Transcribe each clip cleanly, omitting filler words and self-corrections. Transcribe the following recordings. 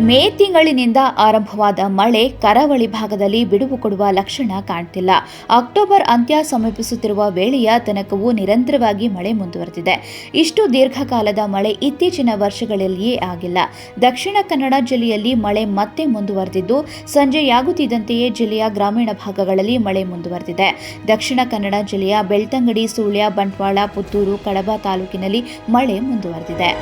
ಮೇ ತಿಂಗಳಿನಿಂದ ಆರಂಭವಾದ ಮಳೆ ಕರಾವಳಿ ಭಾಗದಲ್ಲಿ ಬಿಡುವು ಕೊಡುವ ಲಕ್ಷಣ ಕಾಣ್ತಿಲ್ಲ. ಅಕ್ಟೋಬರ್ ಅಂತ್ಯ ಸಮೀಪಿಸುತ್ತಿರುವ ವೇಳೆಯ ತನಕವೂ ನಿರಂತರವಾಗಿ ಮಳೆ ಮುಂದುವರೆದಿದೆ. ಇಷ್ಟು ದೀರ್ಘಕಾಲದ ಮಳೆ ಇತ್ತೀಚಿನ ವರ್ಷಗಳಲ್ಲಿಯೇ ಆಗಿಲ್ಲ. ದಕ್ಷಿಣ ಕನ್ನಡ ಜಿಲ್ಲೆಯಲ್ಲಿ ಮಳೆ ಮತ್ತೆ ಮುಂದುವರೆದಿದ್ದು, ಸಂಜೆಯಾಗುತ್ತಿದ್ದಂತೆಯೇ ಜಿಲ್ಲೆಯ ಗ್ರಾಮೀಣ ಭಾಗಗಳಲ್ಲಿ ಮಳೆ ಮುಂದುವರೆದಿದೆ. ದಕ್ಷಿಣ ಕನ್ನಡ ಜಿಲ್ಲೆಯ ಬೆಳ್ತಂಗಡಿ, ಸುಳ್ಯ, ಬಂಟ್ವಾಳ, ಪುತ್ತೂರು, ಕಡಬ ತಾಲೂಕಿನಲ್ಲಿ ಮಳೆ ಮುಂದುವರೆದಿದೆ.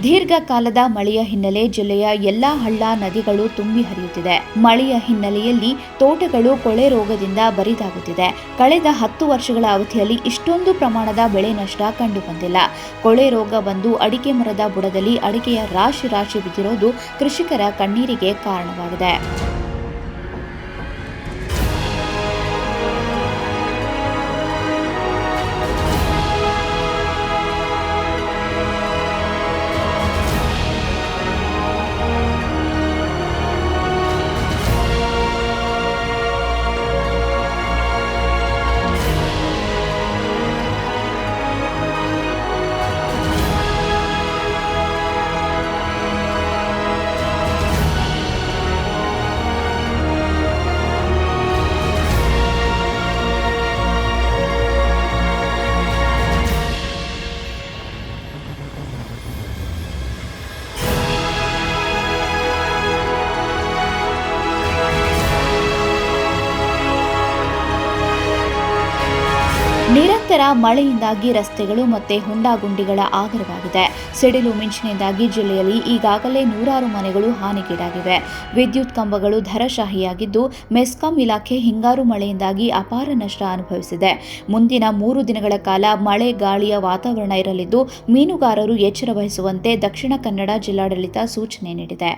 ದೀರ್ಘಕಾಲದ ಮಳೆಯ ಹಿನ್ನೆಲೆ ಜಿಲ್ಲೆಯ ಎಲ್ಲಾ ಹಳ್ಳ ನದಿಗಳು ತುಂಬಿ ಹರಿಯುತ್ತಿದೆ. ಮಳೆಯ ಹಿನ್ನೆಲೆಯಲ್ಲಿ ತೋಟಗಳು ಕೊಳೆ ರೋಗದಿಂದ ಬರಿದಾಗುತ್ತಿದೆ. ಕಳೆದ 10 ವರ್ಷಗಳ ಅವಧಿಯಲ್ಲಿ ಇಷ್ಟೊಂದು ಪ್ರಮಾಣದ ಬೆಳೆ ನಷ್ಟ ಕಂಡು ಬಂದಿಲ್ಲ. ಕೊಳೆ ರೋಗ ಬಂದು ಅಡಿಕೆ ಮರದ ಬುಡದಲ್ಲಿ ಅಡಿಕೆಯ ರಾಶಿ ರಾಶಿ ಬಿದ್ದಿರೋದು ಕೃಷಿಕರ ಕಣ್ಣೀರಿಗೆ ಕಾರಣವಾಗಿದೆ. ನಿರಂತರ ಮಳೆಯಿಂದಾಗಿ ರಸ್ತೆಗಳು ಮತ್ತೆ ಹೊಂಡಗುಂಡಿಗಳ ಆಗರವಾಗಿದೆ. ಸಿಡಿಲು ಮಿಂಚಿನಿಂದಾಗಿ ಜಿಲ್ಲೆಯಲ್ಲಿ ಈಗಾಗಲೇ 100 ಮನೆಗಳು ಹಾನಿಗೀಡಾಗಿವೆ. ವಿದ್ಯುತ್ ಕಂಬಗಳು ಧರಾಶಾಹಿಯಾಗಿದ್ದು, ಮೆಸ್ಕಾಂ ಇಲಾಖೆ ಹಿಂಗಾರು ಮಳೆಯಿಂದಾಗಿ ಅಪಾರ ನಷ್ಟ ಅನುಭವಿಸಿದೆ. ಮುಂದಿನ 3 ದಿನಗಳ ಕಾಲ ಮಳೆ ಗಾಳಿಯ ವಾತಾವರಣ ಇರಲಿದ್ದು, ಮೀನುಗಾರರು ಎಚ್ಚರ ವಹಿಸುವಂತೆ ದಕ್ಷಿಣ ಕನ್ನಡ ಜಿಲ್ಲಾಡಳಿತ ಸೂಚನೆ ನೀಡಿದೆ.